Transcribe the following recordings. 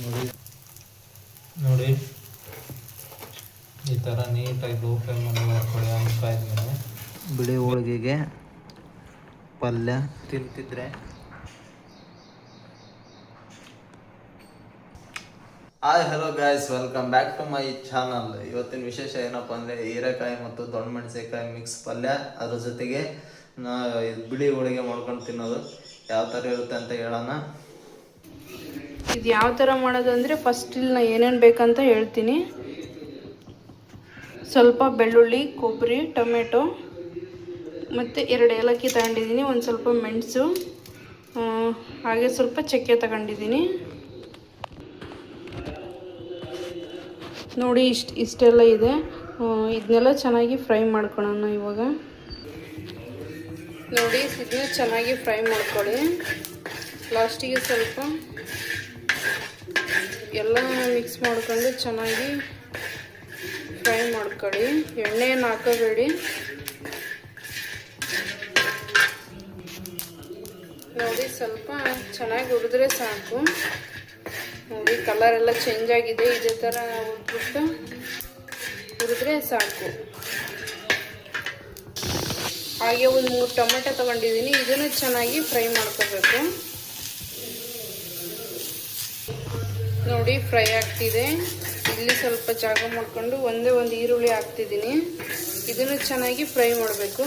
ನೋಡಿ ನೋಡಿ ಈ ಥರ ನೀಟಾಗಿ ಲೋ ಫ್ಲೇಮಲ್ಲಿ ಮಾಡ್ಕೊಳ್ಳಿ. ಆದ್ಮೇಲೆ ಬಿಳಿ ಹೋಳಿಗೆಗೆ ಪಲ್ಯ ತಿಂತಿದ್ರೆ hi hello guys, welcome back to my channel. ಇವತ್ತಿನ ವಿಶೇಷ ಏನಪ್ಪ ಅಂದರೆ ಹೀರೆಕಾಯಿ ಮತ್ತು ದೊಣ್ಣೆ ಮೆಣಸಿನಕಾಯಿ ಮಿಕ್ಸ್ ಪಲ್ಯ, ಅದ್ರ ಜೊತೆಗೆ ಬಿಳಿ ಹೋಳಿಗೆ ಮಾಡ್ಕೊಂಡು ತಿನ್ನೋದು. ಯಾವ ಥರ ಇರುತ್ತೆ ಅಂತ ಹೇಳೋಣ. ಇದು ಯಾವ ಥರ ಮಾಡೋದು ಅಂದರೆ ಫಸ್ಟ್ ಇಲ್ಲಿ ನಾನು ಏನೇನು ಬೇಕಂತ ಹೇಳ್ತೀನಿ. ಸ್ವಲ್ಪ ಬೆಳ್ಳುಳ್ಳಿ, ಕೊಬ್ಬರಿ, ಟೊಮೆಟೊ ಮತ್ತು 2 ಏಲಕ್ಕಿ ತಗೊಂಡಿದ್ದೀನಿ, ಒಂದು ಸ್ವಲ್ಪ ಮೆಣಸು, ಹಾಗೆ ಸ್ವಲ್ಪ ಚಕ್ಕೆ ತಗೊಂಡಿದ್ದೀನಿ. ನೋಡಿ ಇಷ್ಟೆಲ್ಲ ಇದೆ. ಇದನ್ನೆಲ್ಲ ಚೆನ್ನಾಗಿ ಫ್ರೈ ಮಾಡ್ಕೊಳ್ಳೋಣ. ಇವಾಗ ನೋಡಿ ಇದನ್ನ ಚೆನ್ನಾಗಿ ಫ್ರೈ ಮಾಡ್ಕೊಳ್ಳಿ. ಲಾಸ್ಟಿಗೆ ಸ್ವಲ್ಪ ಎಲ್ಲ ಮಿಕ್ಸ್ ಮಾಡ್ಕೊಂಡು ಚೆನ್ನಾಗಿ ಫ್ರೈ ಮಾಡ್ಕೊಳ್ಳಿ. ಎಣ್ಣೆಯನ್ನು ಹಾಕೋಬೇಡಿ. ನೋಡಿ ಸ್ವಲ್ಪ ಚೆನ್ನಾಗಿ ಹುರಿದ್ರೆ ಸಾಕು. ನೋಡಿ ಕಲರ್ ಎಲ್ಲ ಚೇಂಜ್ ಆಗಿದೆ. ಇದೇ ಥರ ಹುರಿದ್ಬಿಟ್ಟು ಹುರಿದ್ರೆ ಸಾಕು. ಹಾಗೆ ಒಂದು 3 ಟೊಮೆಟೊ ತೊಗೊಂಡಿದ್ದೀನಿ. ಇದನ್ನು ಚೆನ್ನಾಗಿ ಫ್ರೈ ಮಾಡ್ಕೋಬೇಕು. ನೋಡಿ ಫ್ರೈ ಆಗ್ತಿದೆ. ಇಲ್ಲಿ ಸ್ವಲ್ಪ ಜಾಗ ಮಾಡಿಕೊಂಡು ಒಂದೇ ಒಂದು ಈರುಳ್ಳಿ ಹಾಕ್ತಿದ್ದೀನಿ. ಇದನ್ನು ಚೆನ್ನಾಗಿ ಫ್ರೈ ಮಾಡಬೇಕು.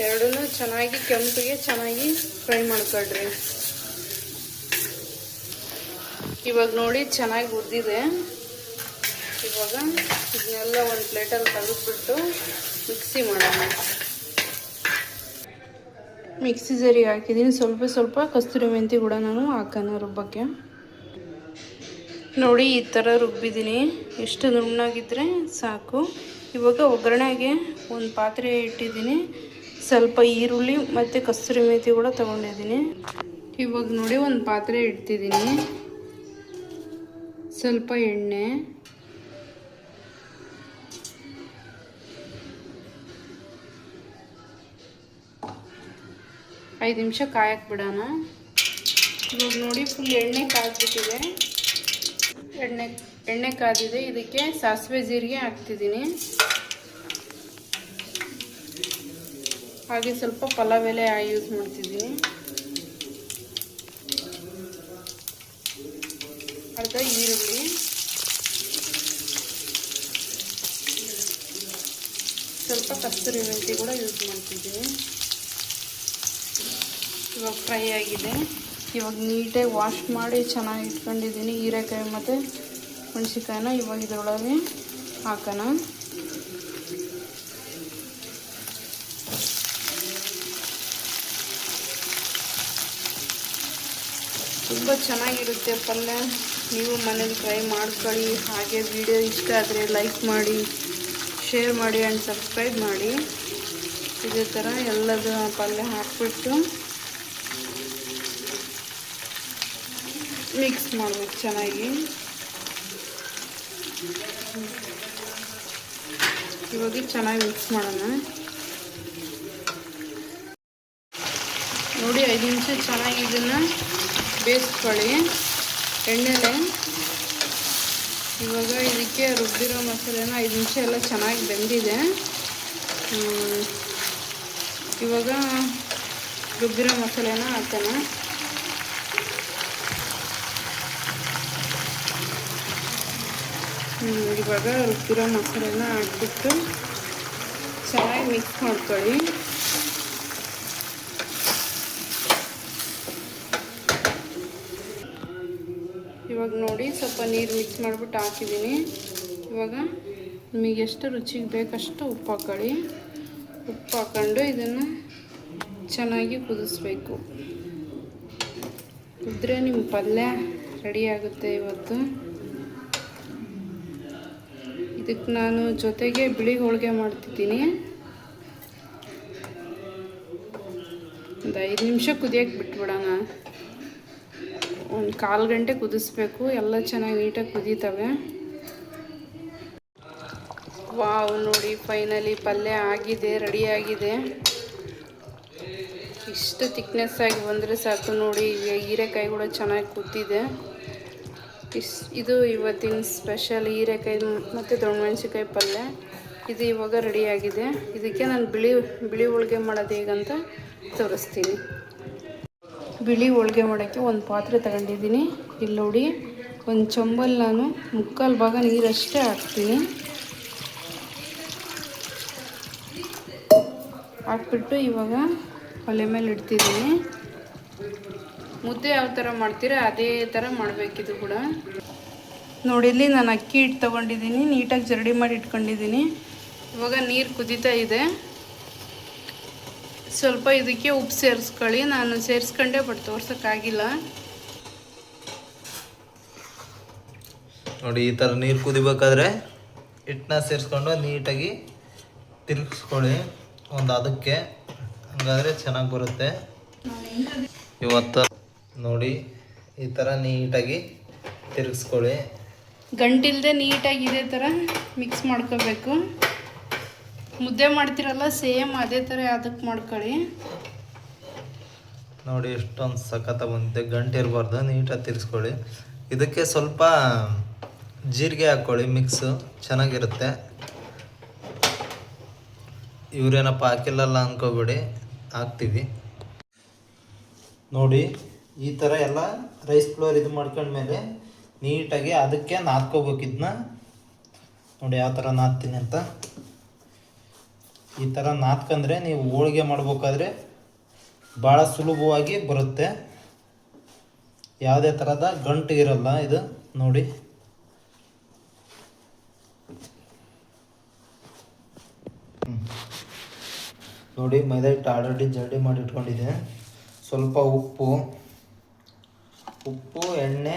ಎರಡನ್ನೂ ಚೆನ್ನಾಗಿ ಕೆಂಪಿಗೆ ಚೆನ್ನಾಗಿ ಫ್ರೈ ಮಾಡ್ಕೊಳ್ರಿ. ಇವಾಗ ನೋಡಿ ಚೆನ್ನಾಗಿ ಹುರಿದಿದೆ. ಇವಾಗ ಇದನ್ನೆಲ್ಲ ಒಂದು ಪ್ಲೇಟಲ್ಲಿ ತೆಗೆದ್ಬಿಟ್ಟು ಮಿಕ್ಸಿ ಮಾಡೋಣ. ಮಿಕ್ಸಿ ಜಾರಿಗೆ ಹಾಕಿದ್ದೀನಿ. ಸ್ವಲ್ಪ ಕಸ್ತೂರಿ ಮೆಂತಿ ಕೂಡ ನಾನು ಹಾಕೋಣ ರುಬ್ಬಕ್ಕೆ. ನೋಡಿ ಈ ಥರ ರುಬ್ಬಿದ್ದೀನಿ. ಎಷ್ಟು ನುಣ್ಣಗಿದ್ರೆ ಸಾಕು. ಇವಾಗ ಒಗ್ಗರಣೆಗೆ ಒಂದು ಪಾತ್ರೆ ಇಟ್ಟಿದ್ದೀನಿ. ಸ್ವಲ್ಪ ಈರುಳ್ಳಿ ಮತ್ತು ಕಸ್ತೂರಿ ಮೆಂತಿ ಕೂಡ ತೊಗೊಂಡಿದ್ದೀನಿ. ಇವಾಗ ನೋಡಿ ಒಂದು ಪಾತ್ರೆ ಇಡ್ತಿದ್ದೀನಿ. ಸ್ವಲ್ಪ ಎಣ್ಣೆ, ಐದು ನಿಮಿಷ ಕಾಯಕ್ಕೆ ಬಿಡೋಣ. ಇವಾಗ ನೋಡಿ ಫುಲ್ ಎಣ್ಣೆ ಕಾದ್ಬಿಟ್ಟಿದೆ. ಎಣ್ಣೆ ಕಾದಿದೆ. ಇದಕ್ಕೆ ಸಾಸಿವೆ ಜೀರಿಗೆ ಹಾಕ್ತಿದ್ದೀನಿ. ಹಾಗೆ ಸ್ವಲ್ಪ ಪಲಾವ್ ಎಲೆ ಯೂಸ್ ಮಾಡ್ತಿದ್ದೀನಿ. ಅರ್ಧ ಈರುಳ್ಳಿ, ಸ್ವಲ್ಪ ಕಸ್ತೂರಿ ಮೆಂತಿ ಕೂಡ ಯೂಸ್ ಮಾಡ್ತಿದ್ದೀನಿ. ಇವಾಗ ಫ್ರೈ ಆಗಿದೆ. ಇವಾಗ ನೀಟಾಗಿ ವಾಶ್ ಮಾಡಿ ಚೆನ್ನಾಗಿ ಇಟ್ಕೊಂಡಿದ್ದೀನಿ ಹೀರೆಕಾಯಿ ಮತ್ತು ಮೆಣಸಿನ್ಕಾಯಿನ. ಇವಾಗ ಇದರೊಳಗೆ ಹಾಕೋಣ. ತುಂಬ ಚೆನ್ನಾಗಿರುತ್ತೆ ಪಲ್ಯ. ನೀವು ಮನೇಲಿ ಟ್ರೈ ಮಾಡ್ಕೊಳ್ಳಿ. ಹಾಗೆ ವಿಡಿಯೋ ಇಷ್ಟ ಆದರೆ ಲೈಕ್ ಮಾಡಿ, ಶೇರ್ ಮಾಡಿ ಆ್ಯಂಡ್ ಸಬ್ಸ್ಕ್ರೈಬ್ ಮಾಡಿ. ಇದೇ ಥರ ಎಲ್ಲದ ಪಲ್ಯ ಹಾಕ್ಬಿಟ್ಟು ಮಿಕ್ಸ್ ಮಾಡಬೇಕು ಚೆನ್ನಾಗಿ. ಇವಾಗ ಚೆನ್ನಾಗಿ ಮಿಕ್ಸ್ ಮಾಡೋಣ. ನೋಡಿ 5 ನಿಮಿಷ ಚೆನ್ನಾಗಿ ಇದನ್ನು ಬೇಯಿಸ್ಕೊಳ್ಳಿ ಎಣ್ಣೆಲೆ. ಇವಾಗ ಇದಕ್ಕೆ ರುಬ್ಬಿರೋ ಮಸಾಲೆನ 5 ನಿಮಿಷ ಎಲ್ಲ ಚೆನ್ನಾಗಿ ಬೆಂದಿದೆ. ಇವಾಗ ರುಬ್ಬಿರೋ ಮಸಾಲೆನ ಹಾಕೋಣ. ಇವಾಗ ರುಬ್ಬಿರೋ ಮಸಾಲೆನ ಹಾಕ್ಬಿಟ್ಟು ಚೆನ್ನಾಗಿ ಮಿಕ್ಸ್ ಮಾಡ್ಕೊಳ್ಳಿ. ಇವಾಗ ನೋಡಿ ಸ್ವಲ್ಪ ನೀರು ಮಿಕ್ಸ್ ಮಾಡಿಬಿಟ್ಟು ಹಾಕಿದ್ದೀನಿ. ಇವಾಗ ನಿಮಗೆ ಎಷ್ಟು ರುಚಿಗೆ ಬೇಕಷ್ಟು ಉಪ್ಪು ಹಾಕೊಳ್ಳಿ. ಉಪ್ಪು ಹಾಕ್ಕೊಂಡು ಇದನ್ನು ಚೆನ್ನಾಗಿ ಕುದಿಸ್ಬೇಕು. ಕುದ್ರೆ ನಿಮ್ಮ ಪಲ್ಯ ರೆಡಿ ಆಗುತ್ತೆ. ಇವತ್ತು ಇದಕ್ಕೆ ನಾನು ಜೊತೆಗೆ ಬಿಳಿ ಹೋಳಿಗೆ ಮಾಡ್ತಿದ್ದೀನಿ. ಒಂದು 5 ನಿಮಿಷ ಕುದಿಯೋಕ್ಕೆ ಬಿಟ್ಬಿಡೋಣ. ಒಂದು 1/4 ಗಂಟೆ ಕುದಿಸ್ಬೇಕು. ಎಲ್ಲ ಚೆನ್ನಾಗಿ ನೀಟಾಗಿ ಕುದೀತವೆ. ವಾವ್, ನೋಡಿ ಫೈನಲಿ ಪಲ್ಯ ಆಗಿದೆ, ರೆಡಿ ಆಗಿದೆ. ಇಷ್ಟು ಥಿಕ್ನೆಸ್ ಆಗಿ ಬಂದರೆ ಸಾಕು ನೋಡಿ. ಈಗ ಹೀರೆಕಾಯಿ ಕೂಡ ಚೆನ್ನಾಗಿ ಕೂತಿದೆ. ಇದು ಇವತ್ತಿನ ಸ್ಪೆಷಲ್ ಹೀರೆಕಾಯಿ ಮತ್ತು ದೊಣ್ಣಮೆಣ್ಸಿಕಾಯಿ ಪಲ್ಯ. ಇದು ಇವಾಗ ರೆಡಿಯಾಗಿದೆ. ಇದಕ್ಕೆ ನಾನು ಬಿಳಿ ಹೋಳಿಗೆ ಮಾಡೋದು ಹೇಗಂತ ತೋರಿಸ್ತೀನಿ. ಬಿಳಿ ಹೋಳಿಗೆ ಮಾಡೋಕ್ಕೆ ಒಂದು ಪಾತ್ರೆ ತಗೊಂಡಿದ್ದೀನಿ. ಇಲ್ಲಿ ನೋಡಿ, ಒಂದು ಚೊಂಬಲ್ಲಿ ನಾನು 3/4 ಭಾಗ ನೀರಷ್ಟೇ ಹಾಕ್ತೀನಿ. ಹಾಕ್ಬಿಟ್ಟು ಇವಾಗ ಒಲೆ ಮೇಲೆ ಇಡ್ತಿದ್ದೀನಿ. ಮುದ್ದೆ ಯಾವ ಥರ ಮಾಡ್ತೀರಾ ಅದೇ ಥರ ಮಾಡಬೇಕಿದು ಕೂಡ. ನೋಡಿ, ಇಲ್ಲಿ ನಾನು ಅಕ್ಕಿ ಹಿಟ್ಟು ತೊಗೊಂಡಿದ್ದೀನಿ, ನೀಟಾಗಿ ಜರಡಿ ಮಾಡಿ ಇಟ್ಕೊಂಡಿದ್ದೀನಿ. ಇವಾಗ ನೀರು ಕುದೀತಾ ಇದೆ. ಸ್ವಲ್ಪ ಇದಕ್ಕೆ ಉಪ್ಪು ಸೇರಿಸ್ಕೊಳ್ಳಿ. ನಾನು ಸೇರಿಸ್ಕೊಂಡೆ, ಬಟ್ ತೋರ್ಸೋಕ್ಕಾಗಿಲ್ಲ. ನೋಡಿ, ಈ ಥರ ನೀರು ಕುದಿಬೇಕಾದ್ರೆ ಹಿಟ್ಟನ್ನ ಸೇರಿಸ್ಕೊಂಡು ನೀಟಾಗಿ ತಿರುಗಿಸ್ಕೊಳ್ಳಿ ಒಂದು ಅದಕ್ಕೆ, ಹಂಗಾದರೆ ಚೆನ್ನಾಗಿ ಬರುತ್ತೆ. ಇವತ್ತು ನೋಡಿ, ಈ ಥರ ನೀಟಾಗಿ ತಿರುಗಿಸ್ಕೊಳ್ಳಿ. ಗಂಟಿಲ್ಲದೆ ನೀಟಾಗಿ ಇದೇ ಥರ ಮಿಕ್ಸ್ ಮಾಡ್ಕೋಬೇಕು. ಮುದ್ದೆ ಮಾಡ್ತಿರಲ್ಲ ಸೇಮ್ ಅದೇ ಥರ ಅದಕ್ಕೆ ಮಾಡ್ಕೊಳ್ಳಿ. ನೋಡಿ, ಎಷ್ಟೊಂದು ಸಖತ್ತ ಬಂದಿದೆ. ಗಂಟು ಇರಬಾರ್ದು, ನೀಟಾಗಿ ತಿರ್ಸ್ಕೊಳ್ಳಿ. ಇದಕ್ಕೆ ಸ್ವಲ್ಪ ಜೀರಿಗೆ ಹಾಕ್ಕೊಳ್ಳಿ, ಮಿಕ್ಸು ಚೆನ್ನಾಗಿರುತ್ತೆ. ಇವ್ರೇನಪ್ಪ ಹಾಕಿಲ್ಲಲ್ಲ ಅಂದ್ಕೋಬೇಡಿ, ಹಾಕ್ತೀವಿ. ನೋಡಿ, ಈ ಥರ ಎಲ್ಲ ರೈಸ್ ಫ್ಲೋರ್ ಇದು ಮಾಡ್ಕೊಂಡ್ಮೇಲೆ ನೀಟಾಗಿ ಅದಕ್ಕೆ ನಾದ್ಕೋಬೇಕಿದ್ನ. ನೋಡಿ ಯಾವ ಥರ ನಾದ್ತೀನಿ ಅಂತ. ಈ ಥರ ನಾದ್ಕೊಂಡ್ರೆ ನೀವು ಹೋಳಿಗೆ ಮಾಡ್ಬೇಕಾದ್ರೆ ಭಾಳ ಸುಲಭವಾಗಿ ಬರುತ್ತೆ. ಯಾವುದೇ ಥರದ ಗಂಟು ಇರಲ್ಲ ಇದು. ನೋಡಿ, ನೋಡಿ ಮೈದಾ ಹಿಟ್ಟು ಆಲ್ರೆಡಿ ಜರಡಿ ಮಾಡಿ ಇಟ್ಕೊಂಡಿದ್ದೆ. ಸ್ವಲ್ಪ ಉಪ್ಪು ಎಣ್ಣೆ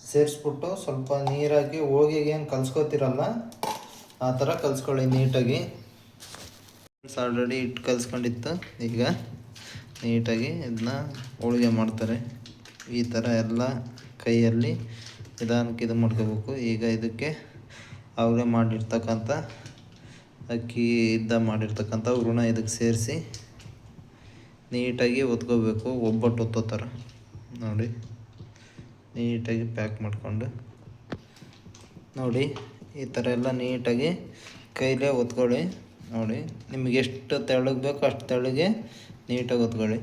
ಸೇರಿಸ್ಬಿಟ್ಟು ಸ್ವಲ್ಪ ನೀರಾಕಿ ಹೋಳಿಗೆಗೆ ಏನು ಕಲ್ಸ್ಕೊತಿರಲ್ಲ ಆ ಥರ ಕಲಿಸ್ಕೊಳ್ಳಿ ನೀಟಾಗಿ. ಆಲ್ರೆಡಿ ಹಿಟ್ಟು ಕಲಿಸ್ಕೊಂಡಿತ್ತು. ಈಗ ನೀಟಾಗಿ ಇದನ್ನ ಹೋಳಿಗೆ ಮಾಡ್ತಾರೆ. ಈ ಥರ ಎಲ್ಲ ಕೈಯಲ್ಲಿ ನಿಧಾನಕ್ಕೆ ಇದು ಮಾಡ್ಕೋಬೇಕು. ಈಗ ಇದಕ್ಕೆ ಅವರೇ ಮಾಡಿರ್ತಕ್ಕಂಥ ಅಕ್ಕಿ ಮಾಡಿರ್ತಕ್ಕಂಥ ಹೂರಣ ಇದಕ್ಕೆ ಸೇರಿಸಿ ನೀಟಾಗಿ ಒತ್ಕೋಬೇಕು, ಒಬ್ಬಟ್ಟು ಒತ್ತೋ ಥರ. ನೋಡಿ, ನೀಟಾಗಿ ಪ್ಯಾಕ್ ಮಾಡಿಕೊಂಡು ನೋಡಿ ಈ ಥರ ಎಲ್ಲ ನೀಟಾಗಿ ಕೈಲೇ ಒತ್ಕೊಳ್ಳಿ. ನೋಡಿ, ನಿಮಗೆ ಎಷ್ಟು ತೆಳ್ಳಗೆ ಬೇಕೋ ಅಷ್ಟು ತೆಳ್ಳಗೆ ನೀಟಾಗಿ ಒತ್ಕೊಳ್ಳಿ.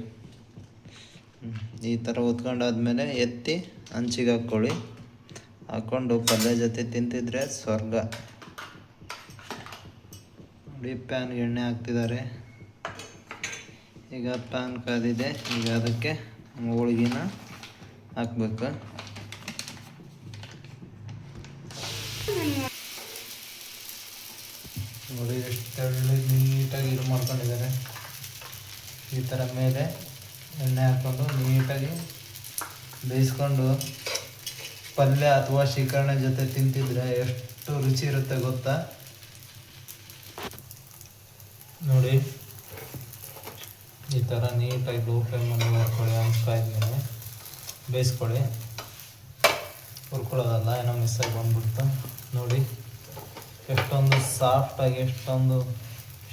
ಈ ಥರ ಒತ್ಕೊಂಡಾದ್ಮೇಲೆ ಎತ್ತಿ ಹಂಚಿಗೆ ಹಾಕ್ಕೊಳ್ಳಿ. ಹಾಕ್ಕೊಂಡು ಪಲ್ಯ ಜೊತೆ ತಿಂತಿದ್ರೆ ಸ್ವರ್ಗ. ನೋಡಿ, ಪ್ಯಾನ್ಗೆ ಎಣ್ಣೆ ಹಾಕ್ತಿದ್ದಾರೆ. ಈಗ ಪ್ಯಾನ್ ಕಾದಿದೆ. ಈಗ ಅದಕ್ಕೆ ಹೋಳಿಗೆನ ಹಾಕ್ಬೇಕು. ನೋಡಿ, ಎಷ್ಟು ತೆಳ್ಳಗೆ ನೀಟಾಗಿ ಇದು ಮಾಡ್ಕೊಂಡಿದ್ದಾರೆ. ಈ ಥರ ಮೇಲೆ ಎಣ್ಣೆ ಹಾಕ್ಕೊಂಡು ನೀಟಾಗಿ ಬೇಯಿಸ್ಕೊಂಡು ಪಲ್ಯ ಅಥವಾ ಶ್ರೀಕರಣೆ ಜೊತೆ ತಿಂತಿದ್ರೆ ಎಷ್ಟು ರುಚಿ ಇರುತ್ತೆ ಗೊತ್ತಾ. ನೋಡಿ, ಈ ಥರ ನೀಟಾಗಿ ಲೋ ಫ್ಲೇಮಲ್ಲಿ ಮಾಡ್ಕೊಳ್ಳಿ. ಹಂಚ್ಕಾಯ್ದ್ಮೇಲೆ ಬೇಯಿಸ್ಕೊಳ್ಳಿ. ಹುರ್ಕೊಳ್ಳೋದಲ್ಲ, ಏನೋ ಮಿಸ್ಸಾಗಿ ಬಂದ್ಬಿಡ್ತು. ನೋಡಿ, ಎಷ್ಟೊಂದು ಸಾಫ್ಟಾಗಿ ಎಷ್ಟೊಂದು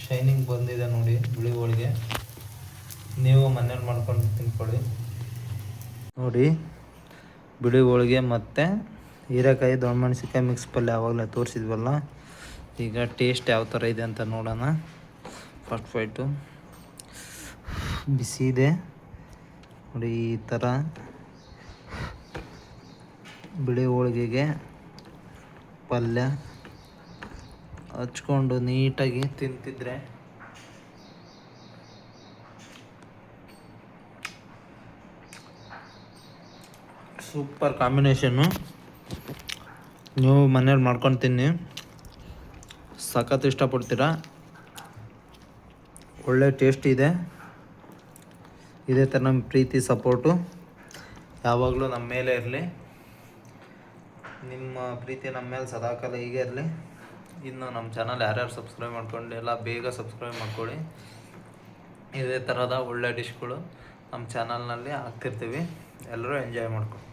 ಶೈನಿಂಗ್ ಬಂದಿದೆ ನೋಡಿ ಬಿಳಿ ಹೋಳಿಗೆ. ನೀವು ಮನೇಲಿ ಮಾಡ್ಕೊಂಡು ತಿನ್ಕೊಳ್ಳಿ. ನೋಡಿ, ಬಿಳಿ ಹೋಳಿಗೆ ಮತ್ತು ಹೀರೆಕಾಯಿ ದೊಣ್ಣಮೆಣ್ಸಿಕಾಯಿ ಮಿಕ್ಸ್ ಪಲ್ಯ ಆವಾಗಲೇ ತೋರಿಸಿದ್ವಲ್ಲ. ಈಗ ಟೇಸ್ಟ್ ಯಾವ ಥರ ಇದೆ ಅಂತ ನೋಡೋಣ. ಫಸ್ಟ್ ಫೈಟು ಬಿಸಿ ಇದೆ ನೋಡಿ. ಈ ಥರ ಬಿಳಿ ಹೋಳಿಗೆಗೆ ಪಲ್ಯ ಹಚ್ಕೊಂಡು ನೀಟಾಗಿ ತಿಂತಿದ್ರೆ ಸೂಪರ್ ಕಾಂಬಿನೇಷನ್ನು. ನೀವು ಮನೇಲಿ ಮಾಡ್ಕೊಂಡು ತಿನ್ನಿ, ಸಖತ್ ಇಷ್ಟಪಡ್ತೀರಾ. ಒಳ್ಳೆ ಟೇಸ್ಟ್ ಇದೆ. ಇದೇ ಥರ ನಮ್ಮ ಪ್ರೀತಿ ಸಪೋರ್ಟು ಯಾವಾಗಲೂ ನಮ್ಮ ಮೇಲೆ ಇರಲಿ. ನಿಮ್ಮ ಪ್ರೀತಿ ನಮ್ಮ ಮೇಲೆ ಸದಾಕಾಲ ಹೀಗೆ ಇರಲಿ. ಇನ್ನು ನಮ್ಮ ಚಾನಲ್ ಯಾರ್ಯಾರು ಸಬ್ಸ್ಕ್ರೈಬ್ ಮಾಡ್ಕೊಂಡು ಎಲ್ಲ ಬೇಗ ಸಬ್ಸ್ಕ್ರೈಬ್ ಮಾಡ್ಕೊಳ್ಳಿ. ಇದೇ ಥರದ ಒಳ್ಳೆ ಡಿಶ್ಗಳು ನಮ್ಮ ಚಾನಲ್ನಲ್ಲಿ ಹಾಕ್ತಿರ್ತೀವಿ. ಎಲ್ಲರೂ ಎಂಜಾಯ್ ಮಾಡ್ಕೊಳ್ಳಿ.